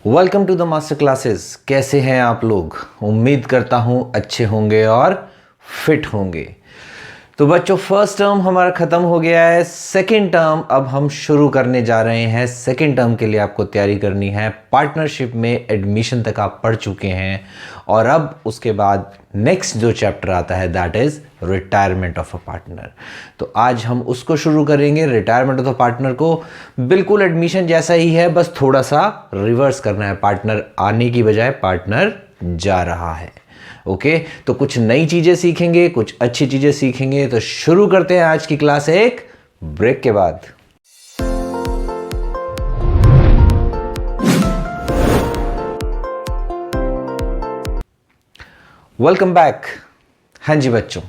Welcome to the master classes. कैसे हैं आप लोग? उम्मीद करता हूं अच्छे होंगे और फिट होंगे। तो बच्चों, फर्स्ट टर्म हमारा ख़त्म हो गया है। सेकंड टर्म अब हम शुरू करने जा रहे हैं। सेकंड टर्म के लिए आपको तैयारी करनी है। पार्टनरशिप में एडमिशन तक आप पढ़ चुके हैं और अब उसके बाद नेक्स्ट जो चैप्टर आता है that is retirement of a partner. तो आज हम उसको शुरू करेंगे। रिटायरमेंट ऑफ द पार्टनर को बिल्कुल एडमिशन जैसा ही है, बस थोड़ा सा रिवर्स करना है। पार्टनर आने की बजाय पार्टनर जा रहा है। ओके, तो कुछ नई चीजें सीखेंगे, कुछ अच्छी चीजें सीखेंगे। तो शुरू करते हैं आज की क्लास एक ब्रेक के बाद। Welcome back. हाँ जी बच्चों,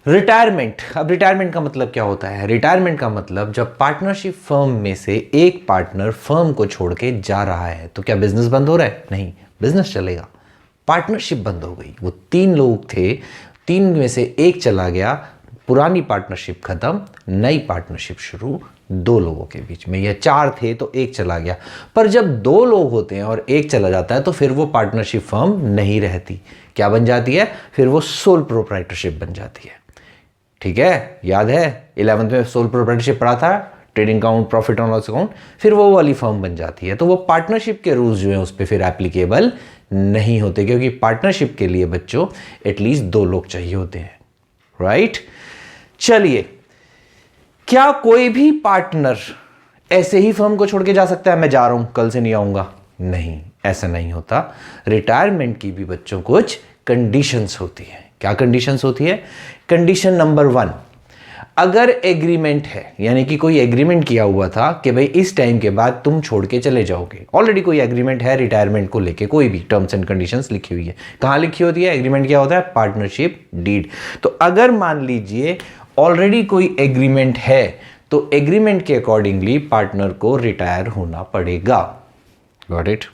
रिटायरमेंट। अब रिटायरमेंट का मतलब क्या होता है? रिटायरमेंट का मतलब जब पार्टनरशिप फर्म में से एक पार्टनर फर्म को छोड़ के जा रहा है। तो क्या बिजनेस बंद हो रहा है? नहीं, बिजनेस चलेगा। पार्टनरशिप बंद हो गई। वो 3 लोग थे, 3 में से एक चला गया, पुरानी पार्टनरशिप खत्म, नई पार्टनरशिप शुरू 2 लोगों के बीच में। या 4 थे तो एक चला गया। पर जब 2 लोग होते हैं और एक चला जाता है तो फिर वो पार्टनरशिप फर्म नहीं रहती। क्या बन जाती है? फिर वो सोल प्रोप्राइटरशिप बन जाती है। ठीक है, याद है 11th में सोल प्रोप्राइटरशिप पढ़ा था, trading account, profit and loss account. फिर वो वाली फर्म बन जाती है। तो वो पार्टनरशिप के रूल्स जो है उस पर फिर एप्लीकेबल नहीं होते, क्योंकि पार्टनरशिप के लिए बच्चों एटलीस्ट 2 लोग चाहिए होते हैं। राइट? चलिए, क्या कोई भी पार्टनर ऐसे ही फर्म को छोड़ के जा सकता है? मैं जा रहा हूं, कल से नहीं आऊंगा। नहीं, ऐसा नहीं होता। रिटायरमेंट की भी बच्चों कुछ कंडीशंस होती हैं। क्या कंडीशंस होती है? कंडीशन नंबर 1, अगर एग्रीमेंट है, यानी कि कोई एग्रीमेंट किया हुआ था कि भाई इस टाइम के बाद तुम छोड़ के चले जाओगे। ऑलरेडी कोई एग्रीमेंट है रिटायरमेंट को लेके, कोई भी टर्म्स एंड कंडीशंस लिखी हुई है। कहां लिखी होती है? एग्रीमेंट क्या होता है? Partnership deed. तो अगर मान लीजिए ऑलरेडी कोई एग्रीमेंट है तो एग्रीमेंट के अकॉर्डिंगली पार्टनर को रिटायर होना पड़ेगा। Got it?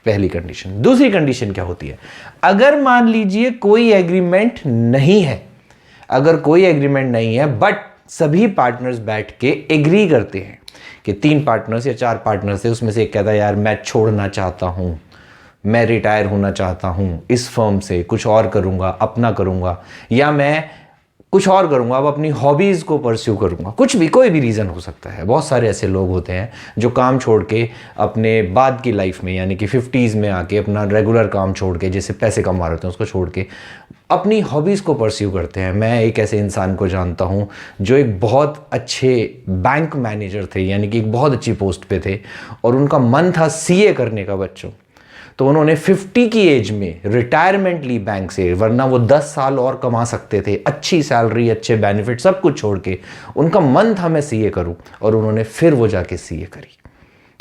पहली कंडीशन। दूसरी कंडीशन क्या होती है? अगर मान लीजिए कोई एग्रीमेंट नहीं है, अगर कोई एग्रीमेंट नहीं है बट सभी पार्टनर्स बैठ के एग्री करते हैं कि 3 पार्टनर्स या 4 पार्टनर्स है, उसमें से एक कहता है यार मैं छोड़ना चाहता हूं, मैं रिटायर होना चाहता हूं इस फर्म से, कुछ और करूंगा, अपना करूंगा, या मैं कुछ और करूंगा, अब अपनी हॉबीज को परस्यू करूंगा। कुछ भी, कोई भी रीज़न हो सकता है। बहुत सारे ऐसे लोग होते हैं जो काम छोड़ के अपने बाद की लाइफ में, यानी कि 50s में आके अपना रेगुलर काम छोड़ के, जैसे पैसे कमा रहे होते हैं उसको छोड़ के अपनी हॉबीज़ को परस्यू करते हैं। मैं एक ऐसे इंसान को जानता हूँ जो एक बहुत अच्छे बैंक मैनेजर थे, यानी कि एक बहुत अच्छी पोस्ट पे थे, और उनका मन था सीए करने का बच्चों। तो उन्होंने 50 की एज में रिटायरमेंट ली बैंक से, वरना वो 10 साल और कमा सकते थे, अच्छी सैलरी, अच्छे बेनिफिट, सब कुछ छोड़ के। उनका मन था मैं सीए करूं, और उन्होंने फिर वो जाके सीए करी।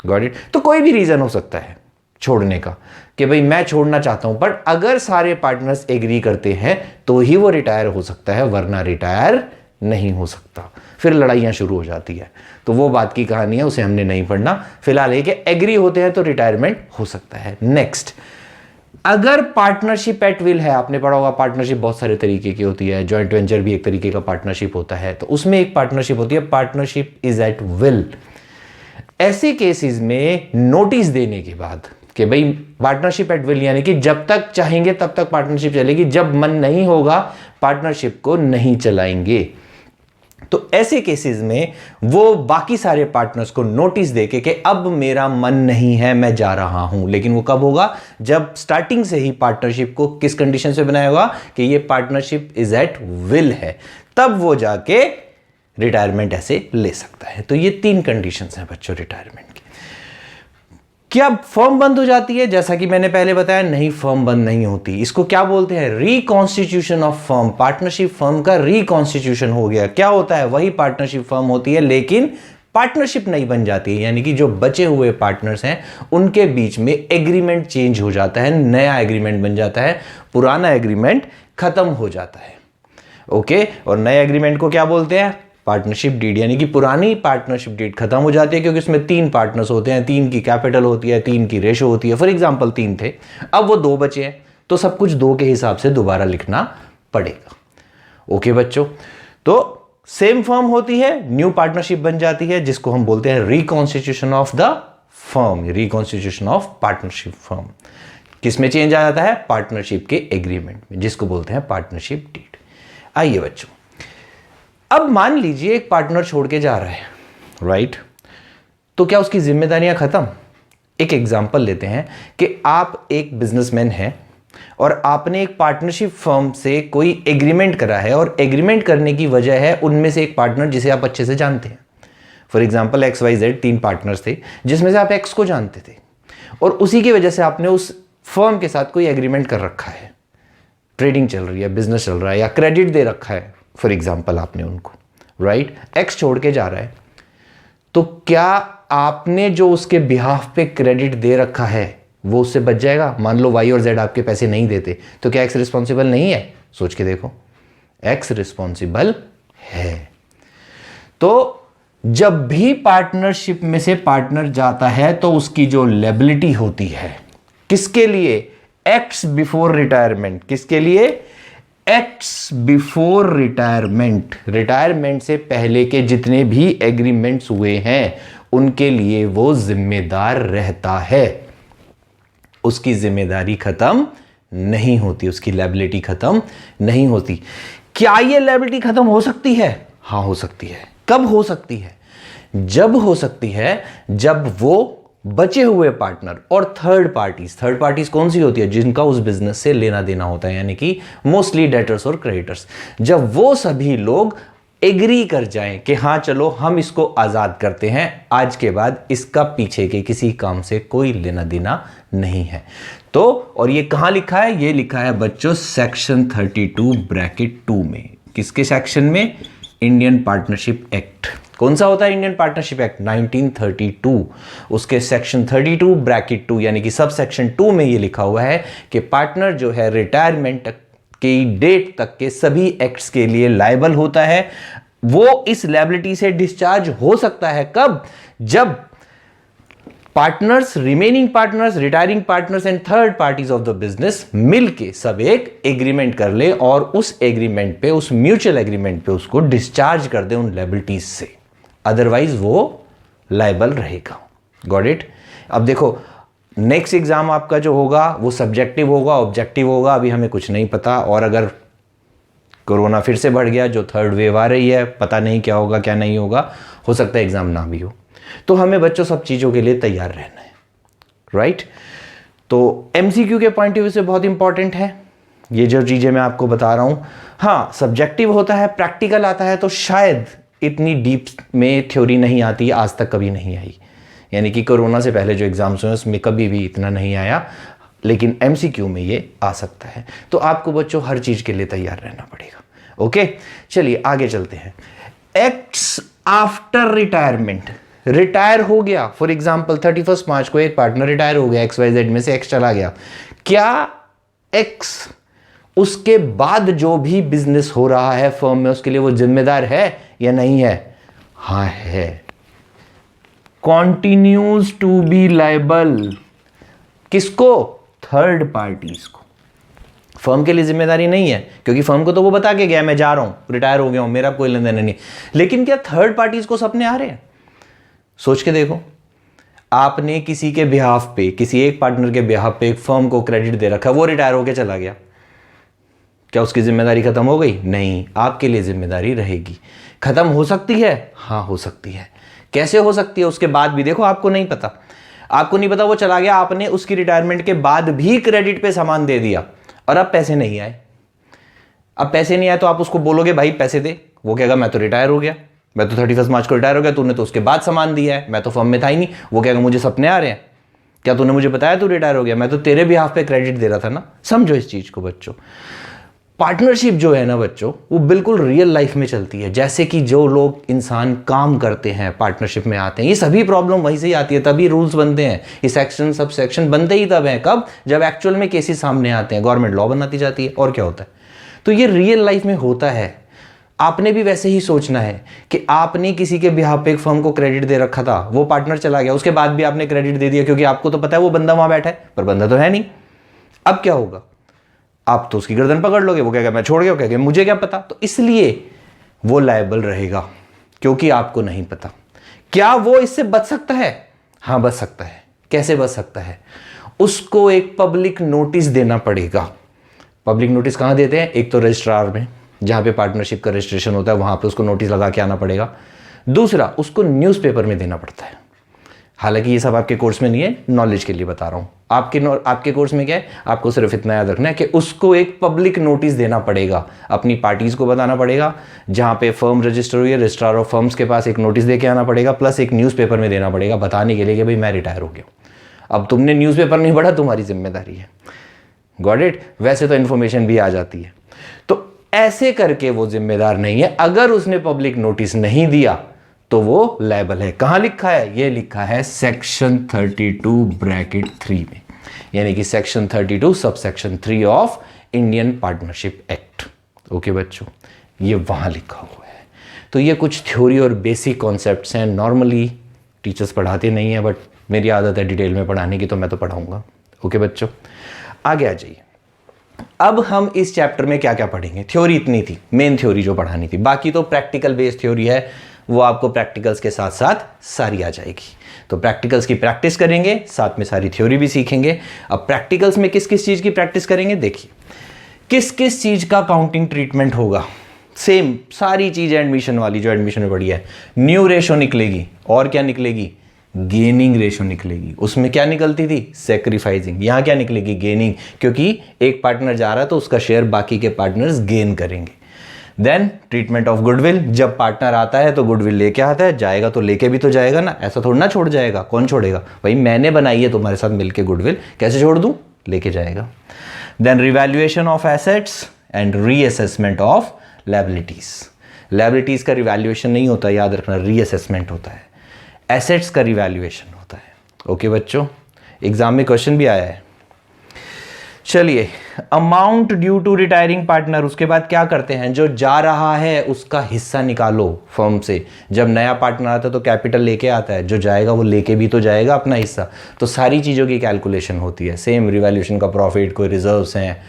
Got it? तो कोई भी रीज़न हो सकता है छोड़ने का कि भाई मैं छोड़ना चाहता हूं, बट अगर सारे पार्टनर्स एग्री करते हैं तो ही वो रिटायर हो सकता है, वरना रिटायर नहीं हो सकता। फिर लड़ाइयाँ शुरू हो जाती है। तो वो बात की कहानी है, उसे हमने नहीं पढ़ना। फिलहाल ये कि एग्री होते हैं तो रिटायरमेंट हो सकता है। नेक्स्ट, अगर पार्टनरशिप एट विल है, आपने पढ़ा होगा पार्टनरशिप बहुत सारे तरीके की होती है, जॉइंट वेंचर भी एक तरीके का पार्टनरशिप होता है। तो उसमें एक पार्टनरशिप होती है पार्टनरशिप इज एट विल। ऐसे केसेस में नोटिस देने के बाद कि भाई पार्टनरशिप एट विल, यानी कि जब तक चाहेंगे तब तक पार्टनरशिप चलेगी, जब मन नहीं होगा पार्टनरशिप को नहीं चलाएंगे। तो ऐसे केसेस में वो बाकी सारे पार्टनर्स को नोटिस देके कि अब मेरा मन नहीं है, मैं जा रहा हूं। लेकिन वो कब होगा? जब स्टार्टिंग से ही पार्टनरशिप को किस कंडीशन से बनाया होगा कि ये पार्टनरशिप इज एट विल है, तब वो जाके रिटायरमेंट ऐसे ले सकता है। तो ये 3 कंडीशंस हैं बच्चों रिटायरमेंट की। क्या फर्म बंद हो जाती है? जैसा कि मैंने पहले बताया, नहीं, फर्म बंद नहीं होती। इसको क्या बोलते हैं? Reconstitution of firm. Partnership firm का रिकॉन्स्टिट्यूशन हो गया। क्या होता है? वही पार्टनरशिप फर्म होती है, लेकिन पार्टनरशिप नहीं बन जाती है, यानी कि जो बचे हुए पार्टनर्स हैं उनके बीच में एग्रीमेंट चेंज हो जाता है, नया एग्रीमेंट बन जाता है, पुराना एग्रीमेंट खत्म हो जाता है। ओके, और नए एग्रीमेंट को क्या बोलते हैं? Partnership deed. यानी कि पुरानी पार्टनरशिप डीड खत्म हो जाती है, क्योंकि उसमें 3 पार्टनर्स होते हैं, 3 की कैपिटल होती है, 3 की रेशो होती है। फॉर एग्जांपल 3 थे, अब वो 2 बचे हैं, तो सब कुछ 2 के हिसाब से दोबारा लिखना पड़ेगा। ओके बच्चों, तो सेम फर्म होती है, न्यू पार्टनरशिप बन जाती है, जिसको हम बोलते हैं reconstitution of the firm, reconstitution of partnership firm. किस में चेंज आ जाता है? पार्टनरशिप के एग्रीमेंट में, जिसको बोलते हैं पार्टनरशिप डीड। आइए बच्चों, अब मान लीजिए एक पार्टनर छोड़ के जा रहा है, राइट? तो क्या उसकी जिम्मेदारियां खत्म? एक एग्जांपल लेते हैं कि आप एक बिजनेसमैन हैं और आपने एक पार्टनरशिप फर्म से कोई एग्रीमेंट करा है, और एग्रीमेंट करने की वजह है उनमें से एक पार्टनर जिसे आप अच्छे से जानते हैं। फॉर एग्जाम्पल XYZ 3 पार्टनर्स थे, जिसमें से आप X को जानते थे, और उसी की वजह से आपने उस फर्म के साथ कोई एग्रीमेंट कर रखा है, ट्रेडिंग चल रही है, बिजनेस चल रहा है, या क्रेडिट दे रखा है फॉर एग्जाम्पल आपने उनको, राइट? X छोड़ के जा रहा है, तो क्या आपने जो उसके बिहाफ पे क्रेडिट दे रखा है वो उससे बच जाएगा? मान लो Y और Z आपके पैसे नहीं देते, तो क्या X रिस्पॉन्सिबल नहीं है? सोच के देखो, X रिस्पॉन्सिबल है। तो जब भी पार्टनरशिप में से पार्टनर जाता है तो उसकी जो लायबिलिटी होती है, किसके लिए? X before retirement. किसके लिए? X before retirement. रिटायरमेंट से पहले के जितने भी एग्रीमेंट्स हुए हैं उनके लिए वो जिम्मेदार रहता है। उसकी जिम्मेदारी खत्म नहीं होती, उसकी लायबिलिटी खत्म नहीं होती। क्या ये लायबिलिटी खत्म हो सकती है? हाँ, हो सकती है। कब हो सकती है? जब हो सकती है जब वो बचे हुए पार्टनर और थर्ड पार्टीज कौन सी होती है? जिनका उस बिजनेस से लेना देना होता है, यानी कि मोस्टली डेटर्स और क्रेडिटर्स। जब वो सभी लोग एग्री कर जाएं कि हाँ चलो हम इसको आजाद करते हैं, आज के बाद इसका पीछे के किसी काम से कोई लेना देना नहीं है। तो और ये कहां लिखा है? ये लिखा है बच्चों सेक्शन 32 ब्रैकेट 2 में। किसके सेक्शन में? Indian partnership act. कौन सा होता है इंडियन पार्टनरशिप एक्ट? 1932। उसके सेक्शन 32 ब्रैकेट 2 यानी कि सब सेक्शन 2 में ये लिखा हुआ है कि पार्टनर जो है रिटायरमेंट की डेट तक के सभी एक्ट्स के लिए लायबल होता है। वो इस लायबिलिटी से डिस्चार्ज हो सकता है कब? जब partners, remaining partners, retiring partners and third parties of the business मिलके सब एक एग्रीमेंट कर ले और उस एग्रीमेंट पे, उस म्यूचुअल एग्रीमेंट पे उसको डिस्चार्ज कर दे उन लायबिलिटीज से। अदरवाइज वो लायबल रहेगा। Got it? अब देखो, नेक्स्ट एग्जाम आपका जो होगा वो सब्जेक्टिव होगा, ऑब्जेक्टिव होगा, अभी हमें कुछ नहीं पता। और अगर कोरोना फिर से बढ़ गया, जो थर्ड वेव आ रही है, पता नहीं क्या होगा क्या नहीं होगा, हो सकता है एग्जाम ना भी हो। तो हमें बच्चों सब चीजों के लिए तैयार रहना है, राइट? तो MCQ के पॉइंट ऑफ व्यू से बहुत इंपॉर्टेंट है ये जो चीजें मैं आपको बता रहा हूं। हाँ, सब्जेक्टिव होता है, प्रैक्टिकल आता है तो शायद इतनी डीप में थ्योरी नहीं आती, आज तक कभी नहीं आई। यानी कि कोरोना से पहले जो एग्जाम्स हुए उसमें कभी भी इतना नहीं आया, लेकिन MCQ में ये आ सकता है। तो आपको बच्चों हर चीज के लिए तैयार रहना पड़ेगा। ओके, चलिए आगे चलते हैं। Acts after retirement. रिटायर हो गया, फॉर एग्जाम्पल 31 मार्च को एक पार्टनर रिटायर हो गया, XYZ में से X चला गया। क्या X उसके बाद जो भी बिजनेस हो रहा है फर्म में उसके लिए वो जिम्मेदार है या नहीं है? हाँ है। Continues to be liable. किसको? थर्ड पार्टीज को। फर्म के लिए जिम्मेदारी नहीं है, क्योंकि फर्म को तो वो बता के गया मैं जा रहा हूं, रिटायर हो गया हूं, मेरा कोई लेन देन नहीं। लेकिन क्या थर्ड पार्टीज को सपने आ रहे हैं? सोच के देखो, आपने किसी के बिहाफ पे, किसी एक पार्टनर के बिहाफ पे एक फर्म को क्रेडिट दे रखा, वो रिटायर होकर चला गया, क्या उसकी जिम्मेदारी खत्म हो गई? नहीं, आपके लिए जिम्मेदारी रहेगी। खत्म हो सकती है? हाँ हो सकती है। कैसे हो सकती है? उसके बाद भी देखो, आपको नहीं पता, आपको नहीं पता, वो चला गया, आपने उसकी रिटायरमेंट के बाद भी क्रेडिट पे सामान दे दिया और अब पैसे नहीं आए। अब पैसे नहीं आए तो आप उसको बोलोगे भाई पैसे दे, वो कहेगा मैं तो रिटायर हो गया, मैं तो 31 मार्च को रिटायर हो गया, तूने तो उसके बाद सामान दिया है, मैं तो फर्म में था ही नहीं। वो कहेगा मुझे सपने आ रहे हैं, क्या तूने मुझे बताया तू रिटायर हो गया? मैं तो तेरे बिहाफ पे क्रेडिट दे रहा था ना। समझो इस चीज को बच्चों। पार्टनरशिप जो है ना बच्चों, वो बिल्कुल रियल लाइफ में चलती है। जैसे कि जो लोग इंसान काम करते हैं, पार्टनरशिप में आते हैं, ये सभी प्रॉब्लम वहीं से ही आती है, तभी रूल्स बनते हैं, ये सेक्शन सब सेक्शन बनते ही तब हैं। कब? जब एक्चुअल में केसेस सामने आते हैं, गवर्नमेंट लॉ बनाती जाती है, और क्या होता है। तो ये रियल लाइफ में होता है। आपने भी वैसे ही सोचना है कि आपने किसी के बिहाफ पे एक फर्म को क्रेडिट दे रखा था, वो पार्टनर चला गया, उसके बाद भी आपने क्रेडिट दे दिया, क्योंकि आपको तो पता है वो बंदा वहां बैठा है, पर बंदा तो है नहीं। अब क्या होगा? आप तो उसकी गर्दन पकड़ लोगे, वो कहेगा मैं छोड़ गया, कहेगा मुझे क्या पता। तो इसलिए वो लायबल रहेगा, क्योंकि आपको नहीं पता। क्या वो इससे बच सकता है? हाँ बच सकता है। कैसे बच सकता है? उसको एक पब्लिक नोटिस देना पड़ेगा। पब्लिक नोटिस कहाँ देते हैं? एक तो रजिस्ट्रार में, जहाँ पे पार्टनरशिप का रजिस्ट्रेशन होता है, वहाँ पे उसको नोटिस लगा के आना पड़ेगा। दूसरा, उसको न्यूज़पेपर में देना पड़ता है। हालांकि ये सब आपके कोर्स में नहीं है, नॉलेज के लिए बता रहा हूँ। आपके कोर्स में क्या है, आपको सिर्फ इतना याद रखना है कि उसको एक पब्लिक नोटिस देना पड़ेगा, अपनी पार्टीज को बताना पड़ेगा, जहाँ पे फर्म रजिस्टर हुई है रजिस्ट्रार ऑफ फर्म्स के पास एक नोटिस दे के आना पड़ेगा, प्लस एक न्यूज़पेपर में देना पड़ेगा बताने के लिए कि भाई मैं रिटायर हो गया। अब तुमने न्यूज़पेपर नहीं पढ़ा, तुम्हारी जिम्मेदारी है। Got it? वैसे तो इन्फॉर्मेशन भी आ जाती है। तो ऐसे करके वो जिम्मेदार नहीं है। अगर उसने पब्लिक नोटिस नहीं दिया तो वो लायबल है। कहां लिखा है? ये लिखा है सेक्शन 32 ब्रैकेट 3 में, यानी कि section 32 sub section 3 of Indian partnership act. Okay बच्चों, ये वहां लिखा हुआ है। तो ये कुछ थ्योरी और बेसिक कॉन्सेप्ट्स हैं। नॉर्मली टीचर्स पढ़ाते नहीं है, बट मेरी आदत है डिटेल में पढ़ाने की, तो मैं तो पढ़ाऊंगा। ओके बच्चों, आगे आ जाइए। अब हम इस चैप्टर में क्या क्या पढ़ेंगे? थ्योरी इतनी थी, मेन थ्योरी जो पढ़ानी थी। बाकी तो प्रैक्टिकल बेस्ड थ्योरी है, वो आपको प्रैक्टिकल्स के साथ साथ सारी आ जाएगी। तो प्रैक्टिकल्स की प्रैक्टिस करेंगे, साथ में सारी थ्योरी भी सीखेंगे। अब प्रैक्टिकल्स में किस किस चीज़ की प्रैक्टिस करेंगे? देखिए, किस किस चीज़ का काउंटिंग ट्रीटमेंट होगा। सेम सारी चीज़ें एडमिशन वाली जो एडमिशन में पड़ी है। न्यू रेशो निकलेगी, और क्या निकलेगी? गेनिंग रेशो निकलेगी। उसमें क्या निकलती थी? सैक्रिफाइसिंग। यहाँ क्या निकलेगी? गेनिंग, क्योंकि एक पार्टनर जा रहा है तो उसका शेयर बाकी के पार्टनर्स गेन करेंगे। देन ट्रीटमेंट ऑफ गुडविल, जब पार्टनर आता है तो गुडविल लेके आता है, जाएगा तो लेके भी तो जाएगा ना, ऐसा थोड़ा ना छोड़ जाएगा। कौन छोड़ेगा? भाई मैंने बनाई है तुम्हारे साथ मिलके गुडविल, कैसे छोड़ दूं? लेके जाएगा। Then revaluation of assets and reassessment of liabilities. Liabilities का रिवैल्यूएशन नहीं होता, याद रखना, रीअसेसमेंट होता है। एसेट्स का रिवैल्यूएशन होता है। ओके बच्चों, एग्जाम में क्वेश्चन भी आया है। चलिए, amount due to retiring partner, उसके बाद क्या करते हैं? जो जा रहा है उसका हिस्सा निकालो फर्म से। जब नया पार्टनर आता है तो कैपिटल लेके आता है, जो जाएगा वो लेके भी तो जाएगा अपना हिस्सा। तो सारी चीज़ों की कैलकुलेशन होती है। सेम रिवैल्यूएशन का प्रॉफिट, कोई रिजर्व्स हैं,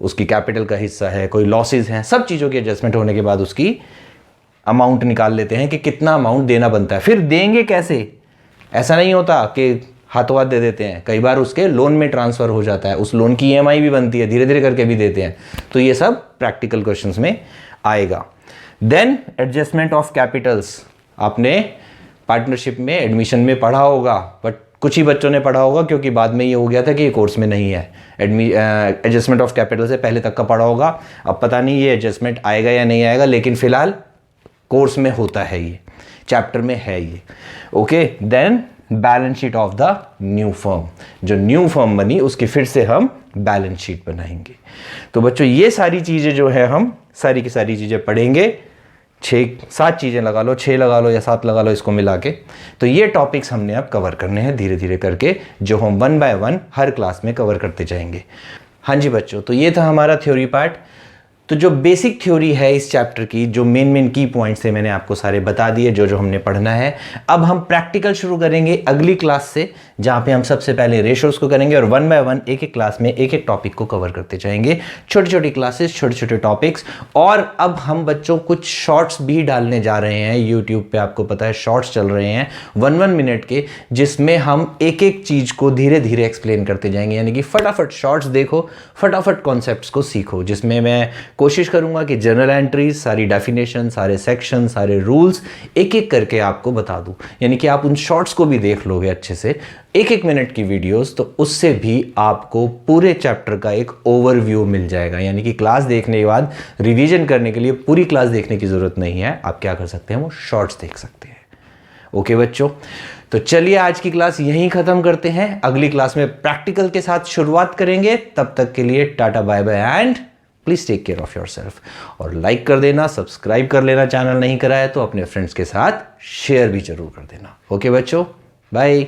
उसकी कैपिटल का हिस्सा है, कोई लॉसेज हैं, सब चीज़ों की एडजस्टमेंट होने के बाद उसकी अमाउंट निकाल लेते हैं कि कितना अमाउंट देना बनता है। फिर देंगे कैसे? ऐसा नहीं होता कि हाथों हाथ दे देते हैं, कई बार उसके लोन में ट्रांसफर हो जाता है, उस लोन की ईएमआई भी बनती है, धीरे धीरे करके भी देते हैं। तो ये सब प्रैक्टिकल क्वेश्चंस में आएगा। देन एडजस्टमेंट ऑफ कैपिटल्स, आपने पार्टनरशिप में एडमिशन में पढ़ा होगा, बट कुछ ही बच्चों ने पढ़ा होगा, क्योंकि बाद में ये हो गया था कि ये कोर्स में नहीं है। एडजस्टमेंट ऑफ कैपिटल से पहले तक का पढ़ा होगा, अब पता नहीं ये एडजस्टमेंट आएगा या नहीं आएगा, लेकिन फिलहाल कोर्स में होता है, ये चैप्टर में है ये। Okay, then balance sheet of the new firm, जो न्यू फर्म बनी उसकी फिर से हम बैलेंस शीट बनाएंगे। तो बच्चों ये सारी चीज़ें जो है हम सारी की सारी चीज़ें पढ़ेंगे। 6-7 चीज़ें लगा लो, 6 लगा लो या 7 लगा लो इसको मिला के। तो ये टॉपिक्स हमने अब कवर करने हैं धीरे धीरे करके, जो हम 1 बाय 1 हर क्लास में कवर करते जाएंगे। हाँ जी बच्चों, तो ये था हमारा थ्योरी पार्ट। तो जो बेसिक थ्योरी है इस चैप्टर की, जो मेन की पॉइंट्स थे मैंने आपको सारे बता दिए, जो हमने पढ़ना है। अब हम प्रैक्टिकल शुरू करेंगे अगली क्लास से, जहाँ पे हम सबसे पहले रेशोज को करेंगे और 1 बाय 1 एक एक क्लास में एक एक टॉपिक को कवर करते जाएंगे। छोटी छोटी क्लासेस, छोटे छोटे टॉपिक्स। और अब हम बच्चों कुछ शॉर्ट्स भी डालने जा रहे हैं यूट्यूब पे। आपको पता है शॉर्ट्स चल रहे हैं 1 मिनट के, जिसमें हम एक एक चीज़ को धीरे धीरे एक्सप्लेन करते जाएंगे। यानी कि फटाफट शॉर्ट्स देखो, फटाफट कॉन्सेप्ट्स को सीखो, जिसमें मैं कोशिश करूंगा कि जनरल एंट्रीज, सारी डेफिनेशन, सारे सेक्शन, सारे रूल्स एक एक करके आपको बता दूं। यानी कि आप उन शॉर्ट्स को भी देख लोगे अच्छे से, 1-1 मिनट की वीडियोस, तो उससे भी आपको पूरे चैप्टर का एक ओवरव्यू मिल जाएगा। यानी कि क्लास देखने के बाद रिवीजन करने के लिए पूरी क्लास देखने की जरूरत नहीं है, आप क्या कर सकते हैं, वो शॉर्ट्स देख सकते हैं। ओके बच्चों, तो चलिए आज की क्लास यहीं खत्म करते हैं। अगली क्लास में प्रैक्टिकल के साथ शुरुआत करेंगे। तब तक के लिए tata bye bye and please take care of yourself. और लाइक कर देना, सब्सक्राइब कर लेना, चैनल नहीं करा है तो अपने फ्रेंड्स के साथ शेयर भी जरूर कर देना। ओके बच्चों, बाय।